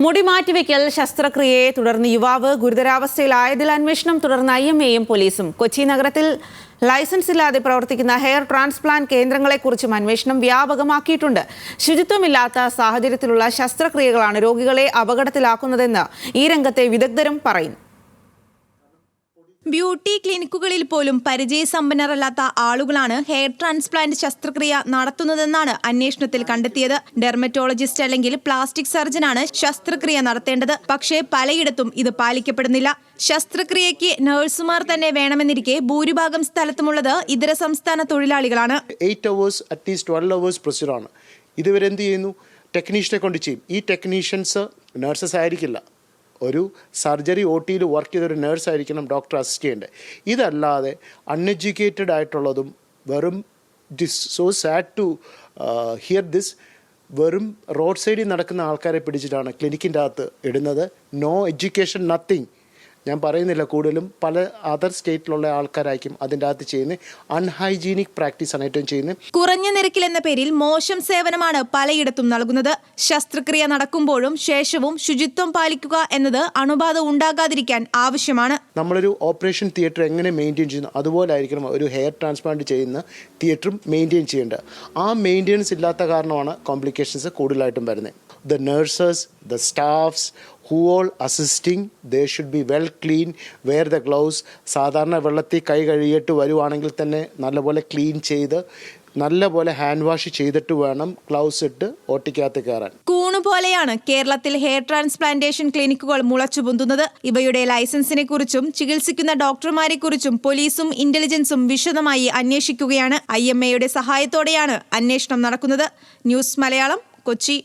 മുടി മാറ്റിവെക്കൽ ശസ്ത്രക്രിയയെ തുടർന്ന് യുവാവ് ഗുരുതരാവസ്ഥയിലായതിൽ അന്വേഷണം തുടർന്ന് IMAയും പോലീസും. കൊച്ചി നഗരത്തിൽ ലൈസൻസ് ഇല്ലാതെ പ്രവർത്തിക്കുന്ന ഹെയർ ട്രാൻസ്പ്ലാന്റ് കേന്ദ്രങ്ങളെക്കുറിച്ചും അന്വേഷണം വ്യാപകമാക്കിയിട്ടുണ്ട്. ശുചിത്വമില്ലാത്ത സാഹചര്യത്തിലുള്ള ശസ്ത്രക്രിയകളാണ് രോഗികളെ അപകടത്തിലാക്കുന്നതെന്ന് ഈ രംഗത്തെ വിദഗ്ധരും പറയുന്നു. ബ്യൂട്ടി ക്ലിനിക്കുകളിൽ പോലും പരിചയസമ്പന്നരല്ലാത്ത ആളുകളാണ് ഹെയർ ട്രാൻസ്പ്ലാന്റ് ശസ്ത്രക്രിയ നടത്തുന്നതെന്നാണ് അന്വേഷണത്തിൽ കണ്ടെത്തിയത്. ഡെർമറ്റോളജിസ്റ്റ് അല്ലെങ്കിൽ പ്ലാസ്റ്റിക് സർജനാണ് ശസ്ത്രക്രിയ നടത്തേണ്ടത്. പക്ഷേ പലയിടത്തും ഇത് പാലിക്കപ്പെടുന്നില്ല. ശസ്ത്രക്രിയയ്ക്ക് നഴ്സുമാർ തന്നെ വേണമെന്നിരിക്കെ ഭൂരിഭാഗം സ്ഥലത്തുമുള്ളത് ഇതര സംസ്ഥാന തൊഴിലാളികളാണ്. 8 hours അറ്റ്ലീസ്റ്റ് 12 hours പ്രൊസീജിയറാണ്. ഇതുവരെ എന്ത് ചെയ്യുന്നു? ടെക്നീഷ്യനെ കൊണ്ട് ചെയ്യും. ഈ ടെക്നീഷ്യൻസ് നഴ്സസ് ആയിരിക്കില്ല. ഒരു സർജറി OTയിൽ വർക്ക് ചെയ്തൊരു നേഴ്സ് ആയിരിക്കണം ഡോക്ടർ അസിസ്റ്റ് ചെയ്യേണ്ടത്. ഇതല്ലാതെ അൺഎഡ്യൂക്കേറ്റഡ് ആയിട്ടുള്ളതും വെറും so sad to hear this വെറും റോഡ് സൈഡിൽ നടക്കുന്ന ആൾക്കാരെ പിടിച്ചിട്ടാണ് ക്ലിനിക്കിൻ്റെ അകത്ത് ഇടുന്നത്. No education, nothing. ഞാൻ പറയുന്നില്ല, കൂടുതലും പല അതർ സ്റ്റേറ്റിലുള്ള ആൾക്കാരായിരിക്കും അതിൻ്റെ അകത്ത് ചെയ്യുന്നത്. അൺഹൈജീനിക് പ്രാക്ടീസാണ് ഏറ്റവും ചെയ്യുന്നത്. കുറഞ്ഞ നിരക്കിലെന്ന പേരിൽ മോശം സേവനമാണ് പലയിടത്തും നൽകുന്നത്. ശസ്ത്രക്രിയ നടക്കുമ്പോഴും ശേഷവും ശുചിത്വം പാലിക്കുക എന്നത് അണുബാധ ഉണ്ടാകാതിരിക്കാൻ ആവശ്യമാണ്. നമ്മളൊരു ഓപ്പറേഷൻ തിയേറ്റർ എങ്ങനെ മെയിൻറ്റെയിൻ ചെയ്യുന്നു അതുപോലെ ആയിരിക്കണം ഒരു ഹെയർ ട്രാൻസ്പ്ലാന്റ് ചെയ്യുന്ന തിയേറ്ററും മെയിൻറ്റെയിൻ ചെയ്യേണ്ടത്. ആ മെയിൻ്റെനൻസ് ഇല്ലാത്ത കാരണമാണ് കോംപ്ലിക്കേഷൻസ് കൂടുതലായിട്ടും വരുന്നത്. The nurses, the staffs who all assisting, they should be well clean, wear the gloves. സാധാരണ വെള്ളത്തിൽ കൈ കഴുകിയിട്ട് വരുവാണെങ്കിൽ തന്നെ നല്ലപോലെ ക്ലീൻ ചെയ്ത് നല്ലപോലെ ഹാൻഡ് വാഷ് ചെയ്തിട്ട് വേണം ഗ്ലൗസ് ഇട്ട് ഓട്ടിക്കകത്ത് കയറാൻ. കൂണുപോലെയാണ് കേരളത്തിൽ ഹെയർ ട്രാൻസ്പ്ലാന്റേഷൻ ക്ലിനിക്കുകൾ മുളച്ചുപൊന്തുന്നത്. ഇവയുടെ ലൈസൻസിനെ കുറിച്ചും ചികിത്സിക്കുന്ന ഡോക്ടർമാരെ കുറിച്ചും പോലീസും ഇന്റലിജൻസും വിശദമായി അന്വേഷിക്കുകയാണ്. IMAയുടെ സഹായത്തോടെയാണ് അന്വേഷണം നടക്കുന്നത്. ന്യൂസ് മലയാളം, കൊച്ചി.